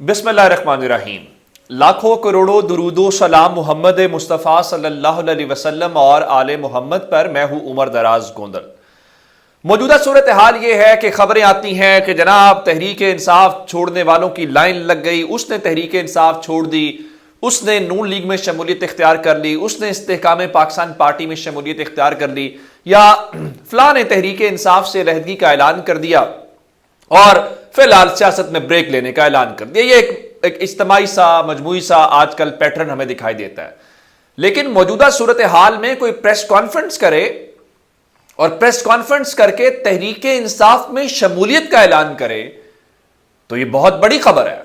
بسم اللہ الرحمن الرحیم۔ لاکھوں کروڑوں درود و سلام محمد مصطفیٰ صلی اللہ علیہ وسلم اور آل محمد پر۔ میں ہوں عمر دراز گوندل۔ موجودہ صورتحال یہ ہے کہ خبریں آتی ہیں کہ جناب تحریک انصاف چھوڑنے والوں کی لائن لگ گئی، اس نے تحریک انصاف چھوڑ دی، اس نے نون لیگ میں شمولیت اختیار کر لی، اس نے استحکام پاکستان پارٹی میں شمولیت اختیار کر لی، یا فلاں نے تحریک انصاف سے علیحدگی کا اعلان کر دیا اور فی الحال سیاست میں بریک لینے کا اعلان کر دیا۔ یہ ایک اجتماعی سا مجموعی سا آج کل پیٹرن ہمیں دکھائی دیتا ہے۔ لیکن موجودہ صورتحال میں کوئی پریس کانفرنس کرے اور پریس کانفرنس کر کے تحریک انصاف میں شمولیت کا اعلان کرے تو یہ بہت بڑی خبر ہے۔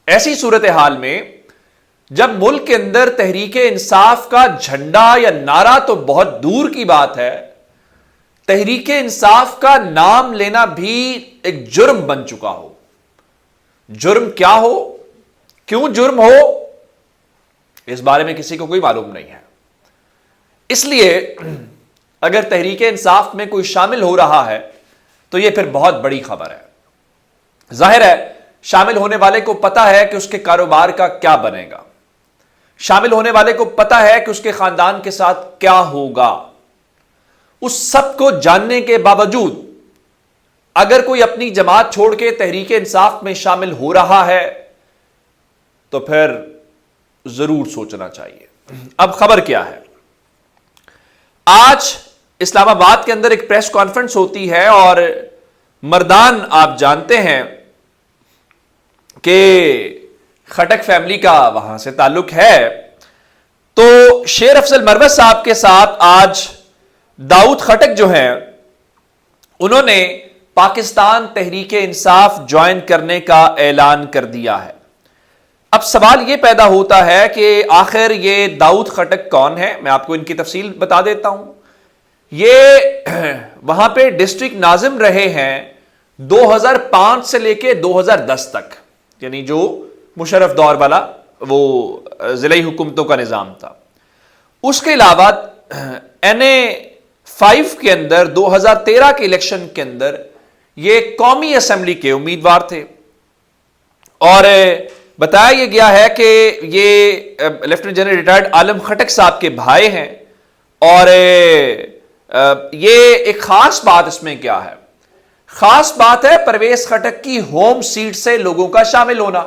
ایسی صورتحال میں جب ملک کے اندر تحریک انصاف کا جھنڈا یا نعرہ تو بہت دور کی بات ہے، تحریک انصاف کا نام لینا بھی ایک جرم بن چکا ہو۔ جرم کیا ہو، کیوں جرم ہو، اس بارے میں کسی کو کوئی معلوم نہیں ہے۔ اس لیے اگر تحریک انصاف میں کوئی شامل ہو رہا ہے تو یہ پھر بہت بڑی خبر ہے۔ ظاہر ہے شامل ہونے والے کو پتا ہے کہ اس کے کاروبار کا کیا بنے گا، شامل ہونے والے کو پتا ہے کہ اس کے خاندان کے ساتھ کیا ہوگا۔ اس سب کو جاننے کے باوجود اگر کوئی اپنی جماعت چھوڑ کے تحریک انصاف میں شامل ہو رہا ہے تو پھر ضرور سوچنا چاہیے۔ اب خبر کیا ہے؟ آج اسلام آباد کے اندر ایک پریس کانفرنس ہوتی ہے اور مردان آپ جانتے ہیں کہ خٹک فیملی کا وہاں سے تعلق ہے، تو شیر افضل مروت صاحب کے ساتھ آج داؤد خٹک جو ہیں انہوں نے پاکستان تحریک انصاف جوائن کرنے کا اعلان کر دیا ہے۔ اب سوال یہ پیدا ہوتا ہے کہ آخر یہ داؤد خٹک کون ہے؟ میں آپ کو ان کی تفصیل بتا دیتا ہوں۔ یہ وہاں پہ ڈسٹرکٹ ناظم رہے ہیں 2005 سے لے کے 2010 تک، یعنی جو مشرف دور والا وہ ضلعی حکومتوں کا نظام تھا۔ اس کے علاوہ NA5 کے اندر 2013 کے الیکشن کے اندر یہ قومی اسمبلی کے امیدوار تھے، اور بتایا یہ گیا ہے کہ یہ لیفٹیننٹ جنرل ریٹائرڈ عالم خٹک صاحب کے بھائی ہیں۔ اور یہ ایک خاص بات اس میں کیا ہے؟ خاص بات ہے پرویز خٹک کی ہوم سیٹ سے لوگوں کا شامل ہونا۔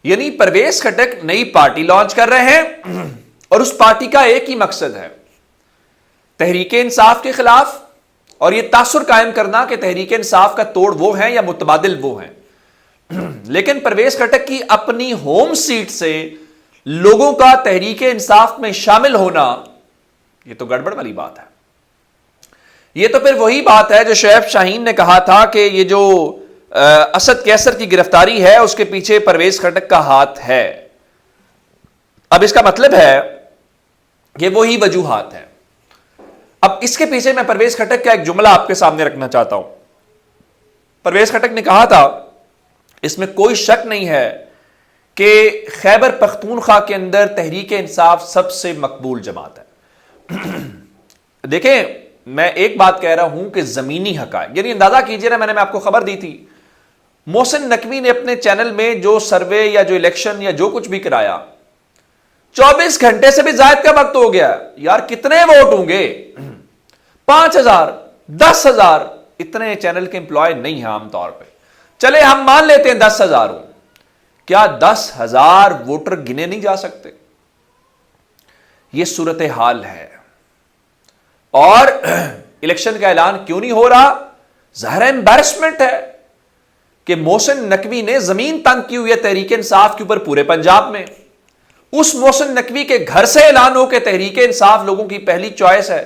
یعنی پرویز خٹک نئی پارٹی لانچ کر رہے ہیں اور اس پارٹی کا ایک ہی مقصد ہے، تحریک انصاف کے خلاف، اور یہ تاثر قائم کرنا کہ تحریک انصاف کا توڑ وہ ہیں یا متبادل وہ ہیں۔ لیکن پرویز خٹک کی اپنی ہوم سیٹ سے لوگوں کا تحریک انصاف میں شامل ہونا، یہ تو گڑبڑ والی بات ہے۔ یہ تو پھر وہی بات ہے جو شعیب شاہین نے کہا تھا کہ یہ جو اسد کیسر کی گرفتاری ہے اس کے پیچھے پرویز خٹک کا ہاتھ ہے۔ اب اس کا مطلب ہے کہ وہی وجوہات ہیں۔ اب اس کے پیچھے میں پرویز خٹک کا ایک جملہ آپ کے سامنے رکھنا چاہتا ہوں۔ پرویز خٹک نے کہا تھا، اس میں کوئی شک نہیں ہے کہ خیبر پختونخوا کے اندر تحریک انصاف سب سے مقبول جماعت ہے۔ دیکھیں میں ایک بات کہہ رہا ہوں کہ زمینی حقائق، یعنی اندازہ کیجئے نا، میں نے آپ کو خبر دی تھی محسن نقوی نے اپنے چینل میں جو سروے یا جو الیکشن یا جو کچھ بھی کرایا، 24 گھنٹے سے بھی زائد کا وقت ہو گیا یار، کتنے ووٹ ہوں گے؟ 5000 10,000 اتنے چینل کے امپلائی نہیں ہیں عام طور پہ۔ چلے ہم مان لیتے ہیں 10,000 ہوں، کیا 10,000 ووٹر گنے نہیں جا سکتے؟ یہ صورتحال ہے۔ اور الیکشن کا اعلان کیوں نہیں ہو رہا؟ ظاہر ایمبیرسمنٹ ہے کہ محسن نقوی نے زمین تنگ کی ہوئی ہے تحریک انصاف کے اوپر پورے پنجاب میں۔ اس محسن نقوی کے گھر سے اعلان ہو کہ تحریک انصاف لوگوں کی پہلی چوائس ہے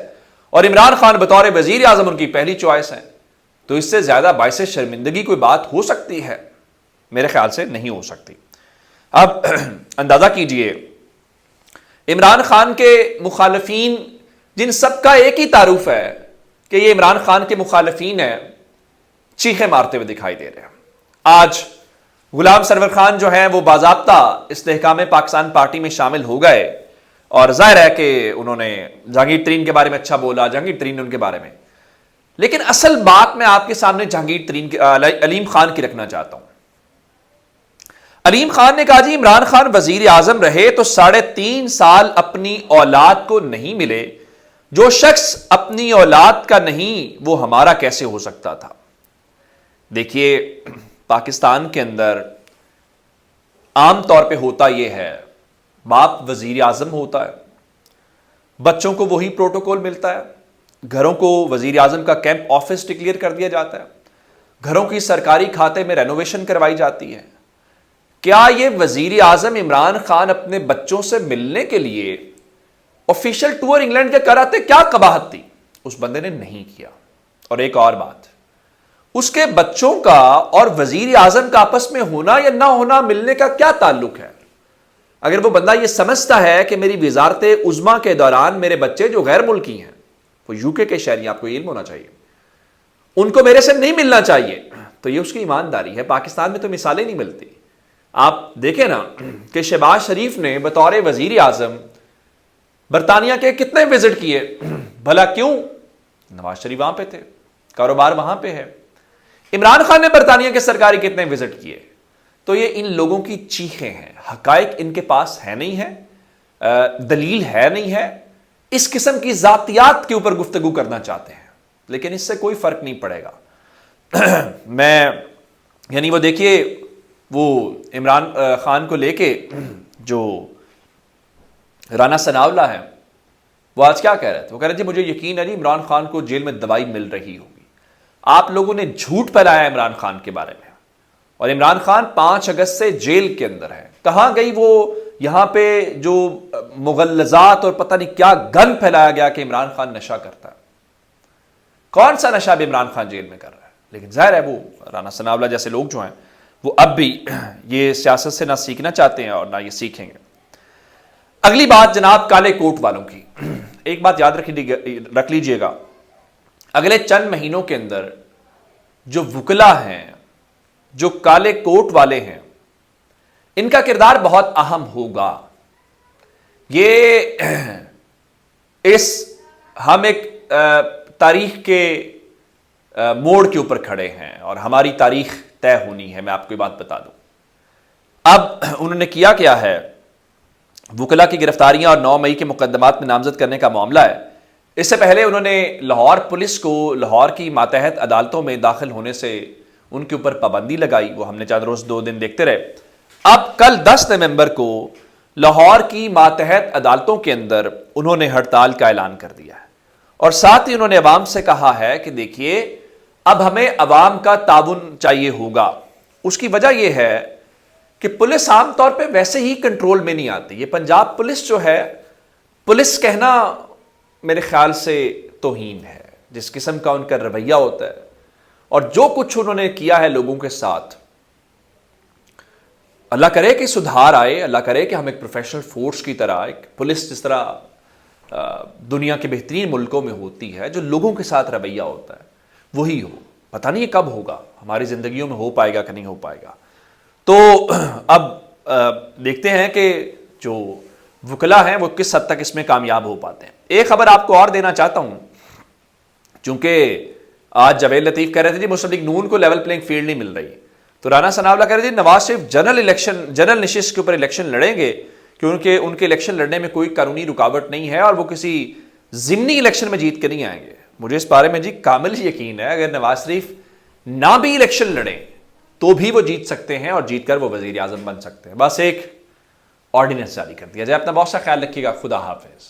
اور عمران خان بطور وزیر اعظم ان کی پہلی چوائس ہے، تو اس سے زیادہ باعث شرمندگی کوئی بات ہو سکتی ہے؟ میرے خیال سے نہیں ہو سکتی۔ اب اندازہ کیجئے عمران خان کے مخالفین، جن سب کا ایک ہی تعارف ہے کہ یہ عمران خان کے مخالفین ہیں، چیخیں مارتے ہوئے دکھائی دے رہے ہیں۔ آج غلام سرور خان جو ہیں وہ باضابطہ استحکام پاکستان پارٹی میں شامل ہو گئے، اور ظاہر ہے کہ انہوں نے جہانگیر ترین کے بارے میں اچھا بولا، جہانگیر ترین نے ان کے بارے میں، لیکن اصل بات میں آپ کے سامنے جہانگیر ترین علیم خان کی رکھنا چاہتا ہوں۔ علیم خان نے کہا جی عمران خان وزیر اعظم رہے تو 3.5 سال اپنی اولاد کو نہیں ملے، جو شخص اپنی اولاد کا نہیں وہ ہمارا کیسے ہو سکتا تھا؟ دیکھیے پاکستان کے اندر عام طور پہ ہوتا یہ ہے، باپ وزیر اعظم ہوتا ہے، بچوں کو وہی پروٹوکول ملتا ہے، گھروں کو وزیر اعظم کا کیمپ آفس ڈکلیئر کر دیا جاتا ہے، گھروں کی سرکاری کھاتے میں رینوویشن کروائی جاتی ہے۔ کیا یہ وزیر اعظم عمران خان اپنے بچوں سے ملنے کے لیے آفیشیل ٹور انگلینڈ کے کراتے؟ کیا قباحت تھی؟ اس بندے نے نہیں کیا۔ اور ایک اور بات، اس کے بچوں کا اور وزیر اعظم کا آپس میں ہونا یا نہ ہونا، ملنے کا کیا تعلق ہے؟ اگر وہ بندہ یہ سمجھتا ہے کہ میری وزارت عظمیٰ کے دوران میرے بچے جو غیر ملکی ہیں، وہ یو کے شہری، آپ کو علم ہونا چاہیے، ان کو میرے سے نہیں ملنا چاہیے، تو یہ اس کی ایمانداری ہے۔ پاکستان میں تو مثالیں نہیں ملتی۔ آپ دیکھیں نا کہ شہباز شریف نے بطور وزیر اعظم برطانیہ کے کتنے وزٹ کیے؟ بھلا کیوں؟ نواز شریف وہاں پہ تھے، کاروبار وہاں پہ ہے۔ عمران خان نے برطانیہ کے سرکاری کتنے وزٹ کیے؟ تو یہ ان لوگوں کی چیخیں ہیں، حقائق ان کے پاس ہے نہیں ہے، دلیل ہے نہیں ہے، اس قسم کی ذاتیات کے اوپر گفتگو کرنا چاہتے ہیں، لیکن اس سے کوئی فرق نہیں پڑے گا۔ یعنی وہ دیکھیے، وہ عمران خان کو لے کے جو رانا ثناءاللہ ہے، وہ آج کیا کہہ رہے تھے؟ وہ کہہ رہے تھے مجھے یقین ہے جی عمران خان کو جیل میں دوائی مل رہی ہوگی۔ آپ لوگوں نے جھوٹ پھیلایا عمران خان کے بارے میں، اور عمران خان 5 اگست سے جیل کے اندر ہے۔ کہاں گئی وہ یہاں پہ جو مغلظات اور پتہ نہیں کیا گن پھیلایا گیا کہ عمران خان نشہ کرتا ہے؟ کون سا نشہ بھی عمران خان جیل میں کر رہا ہے؟ لیکن ظاہر ہے وہ رانا ثناءاللہ جیسے لوگ جو ہیں وہ اب بھی یہ سیاست سے نہ سیکھنا چاہتے ہیں اور نہ یہ سیکھیں گے۔ اگلی بات جناب کالے کوٹ والوں کی، ایک بات یاد رکھ لیجئے گا، اگلے چند مہینوں کے اندر جو وکلا ہیں، جو کالے کوٹ والے ہیں، ان کا کردار بہت اہم ہوگا۔ یہ ہم ایک تاریخ کے موڑ کے اوپر کھڑے ہیں اور ہماری تاریخ طے ہونی ہے۔ میں آپ کو یہ بات بتا دوں، اب انہوں نے کیا ہے، وکلا کی گرفتاریاں اور 9 مئی کے مقدمات میں نامزد کرنے کا معاملہ ہے۔ اس سے پہلے انہوں نے لاہور پولیس کو لاہور کی ماتحت عدالتوں میں داخل ہونے سے ان کے اوپر پابندی لگائی، وہ ہم نے چند روز 2 دن دیکھتے رہے۔ اب کل 10 نومبر کو لاہور کی ماتحت عدالتوں کے اندر انہوں نے ہڑتال کا اعلان کر دیا ہے، اور ساتھ ہی انہوں نے عوام سے کہا ہے کہ دیکھیے اب ہمیں عوام کا تعاون چاہیے ہوگا۔ اس کی وجہ یہ ہے کہ پولیس عام طور پہ ویسے ہی کنٹرول میں نہیں آتی۔ یہ پنجاب پولیس جو ہے، پولیس کہنا میرے خیال سے توہین ہے، جس قسم کا ان کا رویہ ہوتا ہے اور جو کچھ انہوں نے کیا ہے لوگوں کے ساتھ، اللہ کرے کہ سدھار آئے، اللہ کرے کہ ہم ایک پروفیشنل فورس کی طرح، ایک پولیس جس طرح دنیا کے بہترین ملکوں میں ہوتی ہے، جو لوگوں کے ساتھ رویہ ہوتا ہے وہی ہو۔ پتہ نہیں یہ کب ہوگا، ہماری زندگیوں میں ہو پائے گا کہ نہیں ہو پائے گا۔ تو اب دیکھتے ہیں کہ جو وکلا ہیں وہ کس حد تک اس میں کامیاب ہو پاتے ہیں۔ ایک خبر آپ کو اور دینا چاہتا ہوں، چونکہ آج جاوید لطیف کہہ رہے تھے جی مسلم لیگ نون کو لیول پلینگ فیلڈ نہیں مل رہی، تو رانا ثناءاللہ کہہ رہے تھے نواز شریف جنرل نشست کے اوپر الیکشن لڑیں گے، کیونکہ ان کے الیکشن لڑنے میں کوئی قانونی رکاوٹ نہیں ہے اور وہ کسی ضمنی الیکشن میں جیت کے نہیں آئیں گے۔ مجھے اس بارے میں جی کامل یقین ہے، اگر نواز شریف نہ بھی الیکشن لڑیں تو بھی وہ جیت سکتے ہیں اور جیت کر وہ وزیر اعظم بن سکتے ہیں۔ بس ایک آرڈیننس جاری کر دیا جائے۔ اپنا بہت سا خیال رکھیے گا، خدا حافظ۔